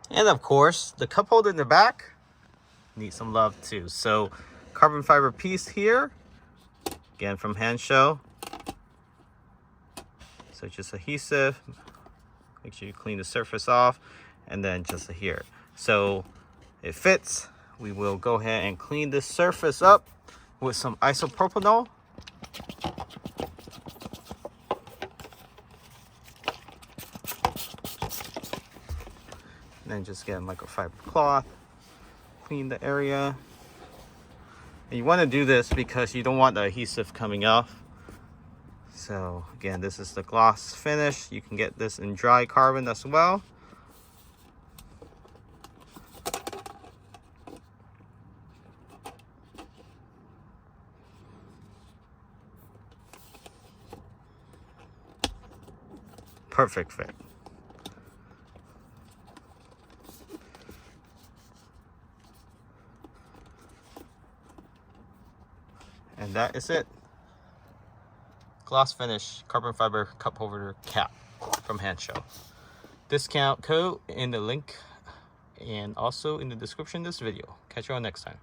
And of course, the cup holder in the back needs some love too. So carbon fiber piece here, again from Hansshow. So just adhesive, make sure you clean the surface off, and then just adhere. So it fits. We will go ahead and clean this surface up with some isopropyl. And then just get a microfiber cloth, clean the area. And you want to do this because you don't want the adhesive coming off. So again, this is the gloss finish. You can get this in dry carbon as well. Perfect fit. And that is it. Gloss finish carbon fiber cup holder cap from Hansshow. Discount code in the link and also in the description of this video. Catch you all next time.